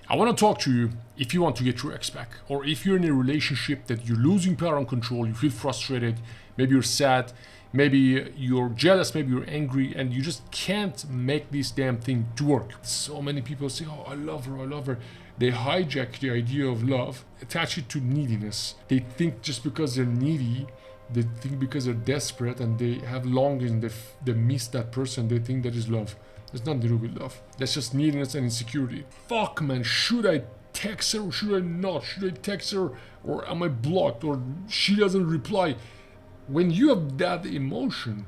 I want to talk to you if you want to get your ex back, or if you're in a relationship that you're losing power and control, you feel frustrated, maybe you're sad, maybe you're jealous, maybe you're angry, and you just can't make this damn thing to work. So many people say, oh, I love her, I love her. They hijack the idea of love, attach it to neediness. They think just because they're needy, they think because they're desperate and they have longing, they miss that person, they think that is love. There's nothing to do with love. That's just neediness and insecurity. Fuck, man, should I text her or should I not? Should I text her or am I blocked or she doesn't reply? When you have that emotion,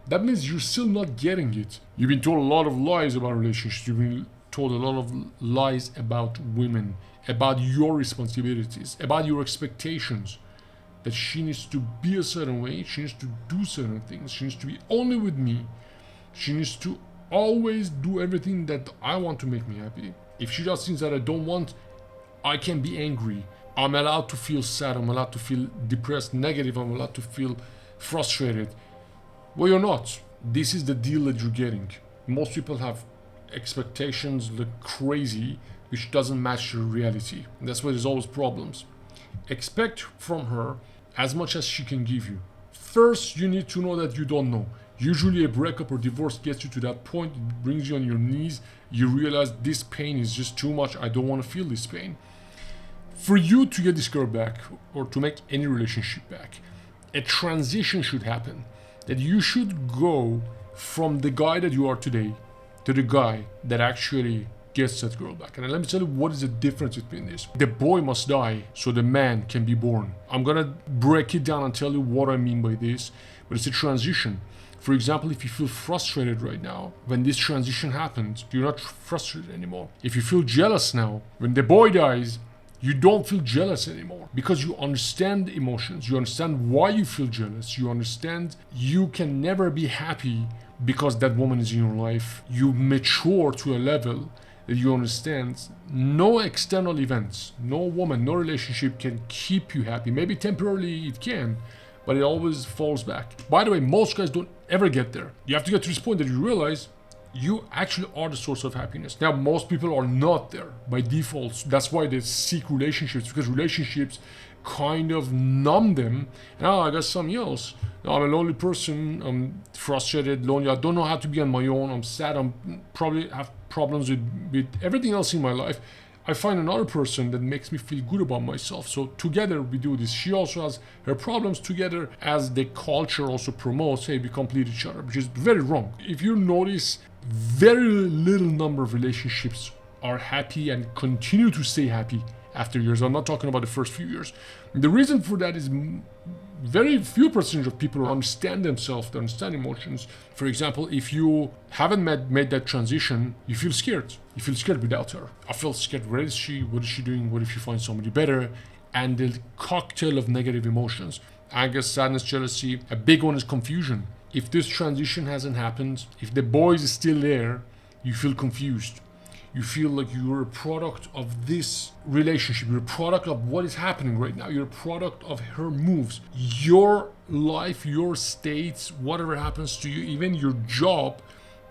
that means you're still not getting it. You've been told a lot of lies about relationships. You've been told a lot of lies about women, about your responsibilities, about your expectations. That she needs to be a certain way, she needs to do certain things, she needs to be only with me, she needs to always do everything that I want to make me happy. If she does things that I don't want, I can be angry. I'm allowed to feel sad, I'm allowed to feel depressed, negative, I'm allowed to feel frustrated. Well, you're not. This is the deal that you're getting. Most people have expectations look crazy, which doesn't match your reality. And that's why there's always problems. Expect from her as much as she can give you. First, you need to know that you don't know. Usually a breakup or divorce gets you to that point, it brings you on your knees, you realize this pain is just too much, I don't want to feel this pain. For you to get this girl back, or to make any relationship back, a transition should happen. That you should go from the guy that you are today to the guy that actually gets that girl back. And let me tell you what is the difference between this. The boy must die so the man can be born. I'm gonna break it down and tell you what I mean by this, but it's a transition. For example, if you feel frustrated right now, when this transition happens, you're not frustrated anymore. If you feel jealous now, when the boy dies, you don't feel jealous anymore because you understand emotions. You understand why you feel jealous. You understand you can never be happy because that woman is in your life. You mature to a level that you understand no external events, no woman, no relationship can keep you happy. Maybe temporarily it can, but it always falls back. By the way, most guys don't ever get there. You have to get to this point that you realize you actually are the source of happiness. Now, most people are not there by default. That's why they seek relationships, because relationships kind of numb them. Now I got something else. Now, I'm a lonely person. I'm frustrated, lonely. I don't know how to be on my own. I'm sad. I'm probably have problems with everything else in my life. I find another person that makes me feel good about myself. So together we do this. She also has her problems together, as the culture also promotes, hey, we complete each other, which is very wrong. If you notice, very little number of relationships are happy and continue to stay happy after years. I'm not talking about the first few years. The reason for that is very few percentage of people understand themselves, they understand emotions. For example, if you haven't made that transition, you feel scared. You feel scared without her. I feel scared. Where is she? What is she doing? What if she finds somebody better? And the cocktail of negative emotions. Anger, sadness, jealousy. A big one is confusion. If this transition hasn't happened, if the boy is still there, you feel confused. You feel like you're a product of this relationship. You're a product of what is happening right now. You're a product of her moves. Your life, your states, whatever happens to you, even your job,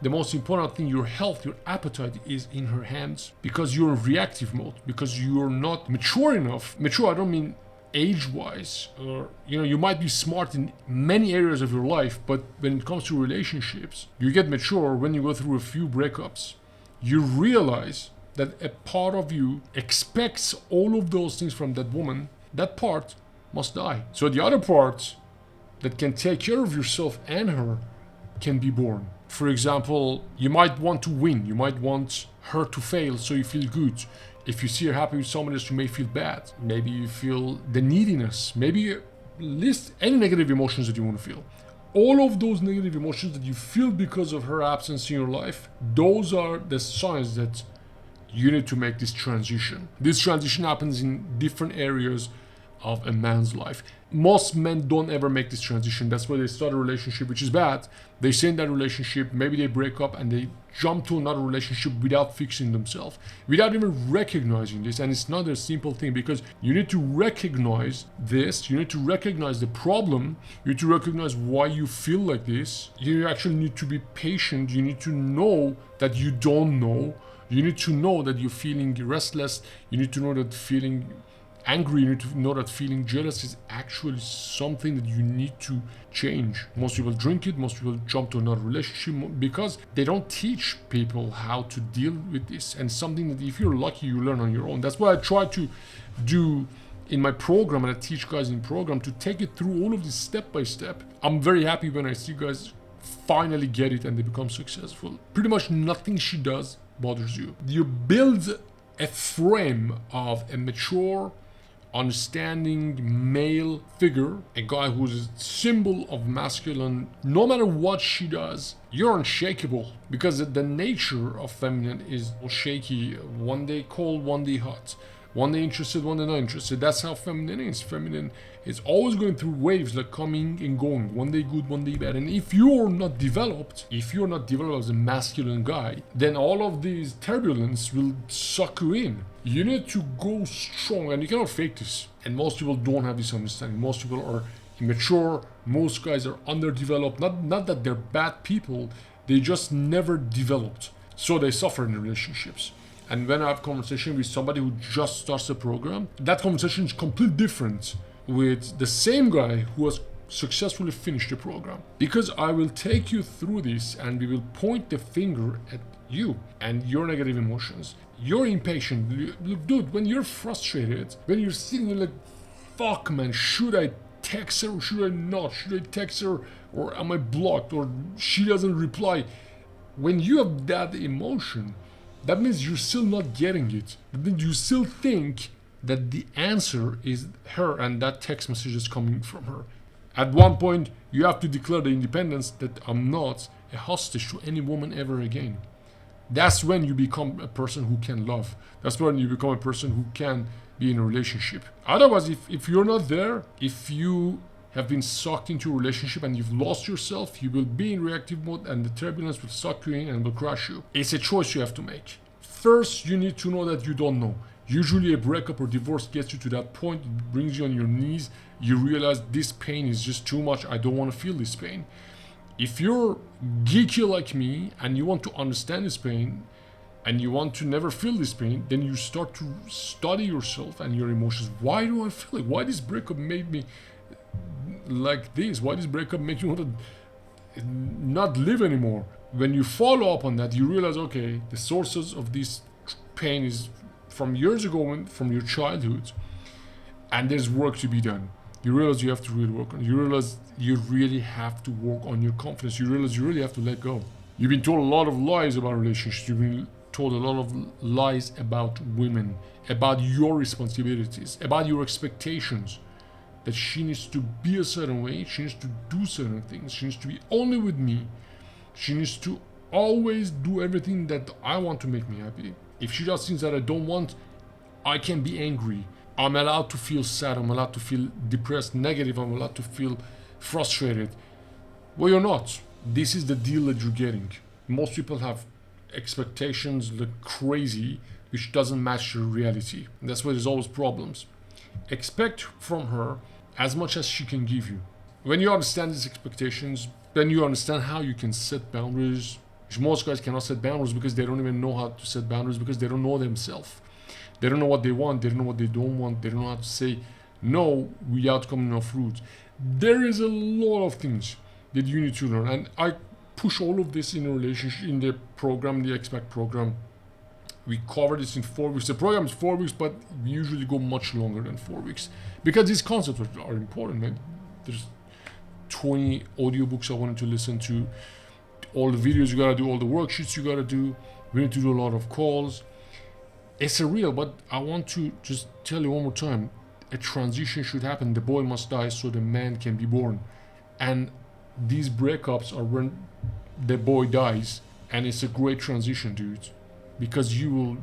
the most important thing, your health, your appetite is in her hands, because you're in reactive mode, because you're not mature enough. Mature, I don't mean age-wise, or you might be smart in many areas of your life, but when it comes to relationships, you get mature when you go through a few breakups. You realize that a part of you expects all of those things from that woman. That part must die. So the other part that can take care of yourself and her can be born. For example, you might want to win. You might want her to fail so you feel good. If you see her happy with someone else, you may feel bad. Maybe you feel the neediness. Maybe list any negative emotions that you want to feel. All of those negative emotions that you feel because of her absence in your life, those are the signs that you need to make this transition. This transition happens in different areas of a man's life. Most men don't ever make this transition. That's why they start a relationship, which is bad. They stay in that relationship, maybe they break up and they jump to another relationship without fixing themselves, without even recognizing this. And it's not a simple thing, because you need to recognize this, you need to recognize the problem, you need to recognize why you feel like this. You actually need to be patient, you need to know that you don't know. You need to know that you're feeling restless. You need to know that feeling angry, you need to know that feeling jealous is actually something that you need to change. Most people drink it, most people jump to another relationship because they don't teach people how to deal with this. And something that if you're lucky, you learn on your own. That's what I try to do in my program, and I teach guys in program to take it through all of this step by step. I'm very happy when I see guys finally get it and they become successful. Pretty much nothing she does bothers you. You build a frame of a mature, understanding male figure, a guy who's a symbol of masculine. No matter what she does, you're unshakable, because the nature of feminine is shaky. One day cold, one day hot, one day interested, one day not interested. That's how feminine is. Feminine is always going through waves, like coming and going, one day good, one day bad. And if you're not developed as a masculine guy, then all of these turbulence will suck you in. You need to go strong, and you cannot fake this. And most people don't have this understanding. Most people are immature. Most guys are underdeveloped. Not that they're bad people, they just never developed, so they suffer in relationships. And when I have a conversation with somebody who just starts a program, that conversation is completely different with the same guy who has successfully finished the program. Because I will take you through this and we will point the finger at you and your negative emotions. You're impatient. Look, dude, when you're frustrated, when you're sitting there like, fuck man, should I text her or should I not? Should I text her or am I blocked or she doesn't reply? When you have that emotion, that means you're still not getting it. That means you still think that the answer is her and that text message is coming from her. At one point, you have to declare the independence that I'm not a hostage to any woman ever again. That's when you become a person who can love. That's when you become a person who can be in a relationship. Otherwise, if you're not there, if you have been sucked into a relationship and you've lost yourself, you will be in reactive mode and the turbulence will suck you in and will crush you. It's a choice you have to make. First, you need to know that you don't know. Usually a breakup or divorce gets you to that point, it brings you on your knees, you realize this pain is just too much, I don't want to feel this pain. If you're geeky like me and you want to understand this pain and you want to never feel this pain, then you start to study yourself and your emotions. Why do I feel it? Why this breakup made me like this? Why this breakup made you want to not live anymore? When you follow up on that, you realize, okay, the sources of this pain is from years ago, from your childhood, and there's work to be done. You realize you have to really work on it. You realize you really have to work on your confidence. You realize you really have to let go. You've been told a lot of lies about relationships. You've been told a lot of lies about women, about your responsibilities, about your expectations. That she needs to be a certain way, she needs to do certain things, she needs to be only with me. She needs to always do everything that I want to make me happy. If she does things that I don't want, I can be angry. I'm allowed to feel sad, I'm allowed to feel depressed, negative, I'm allowed to feel frustrated. Well, you're not. This is the deal that you're getting. Most people have expectations like crazy, which doesn't match your reality. And that's why there's always problems. Expect from her as much as she can give you. When you understand these expectations, then you understand how you can set boundaries. Most guys cannot set boundaries because they don't even know how to set boundaries, because they don't know themselves. They don't know what they want, they don't know what they don't want, they don't know how to say no without coming off root. There is a lot of things that you need to learn, and I push all of this in a relationship, in the program, the Expect program. We cover this in 4 weeks. The program is 4 weeks, but we usually go much longer than 4 weeks because these concepts are important, man. There's 20 audiobooks I wanted to listen to, all the videos you gotta do, all the worksheets you gotta do. We need to do a lot of calls. It's surreal, but I want to just tell you one more time, a transition should happen. The boy must die so the man can be born. And these breakups are when the boy dies, and it's a great transition, dude, because you will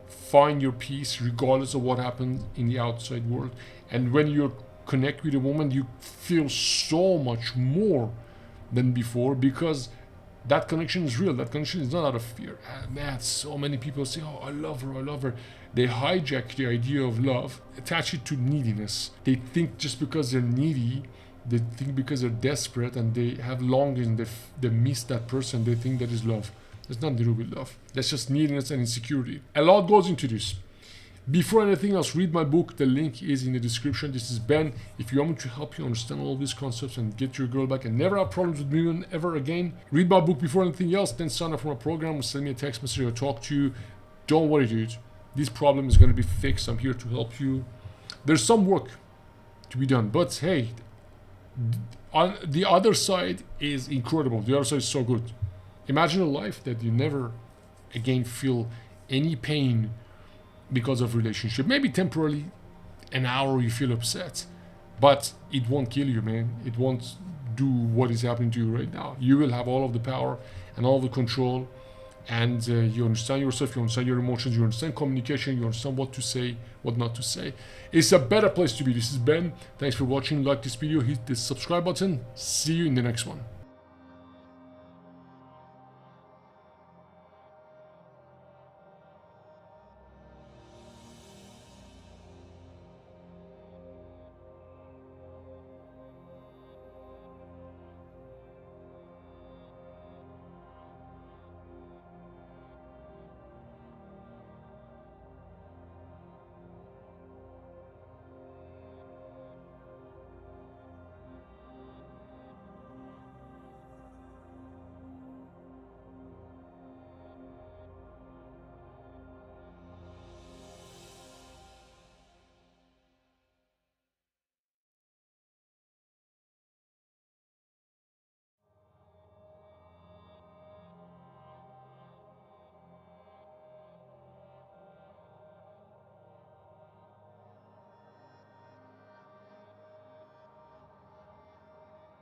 find your peace regardless of what happens in the outside world. And when you connect with a woman, you feel so much more than before, because that connection is real. That connection is not out of fear. Man, so many people say, oh, I love her, I love her. They hijack the idea of love, attach it to neediness. They think just because they're needy, they think because they're desperate and they have longing, they miss that person, they think that is love. That's not the real love. That's just neediness and insecurity. A lot goes into this. Before anything else, read my book. The link is in the description. This is Ben. If you want me to help you understand all these concepts and get your girl back and never have problems with women ever again, read my book before anything else, then sign up for my program or send me a text message or talk to you. Don't worry, dude. This problem is going to be fixed. I'm here to help you. There's some work to be done, but hey, on the other side is incredible. The other side is so good. Imagine a life that you never again feel any pain because of relationship. Maybe temporarily, an hour you feel upset, but it won't kill you, man. It won't do what is happening to you right now. You will have all of the power and all the control, and you understand yourself, you understand your emotions, you understand communication, you understand what to say, what not to say. It's a better place to be. This is Ben. Thanks for watching. Like this video, hit the subscribe button. See you in the next one.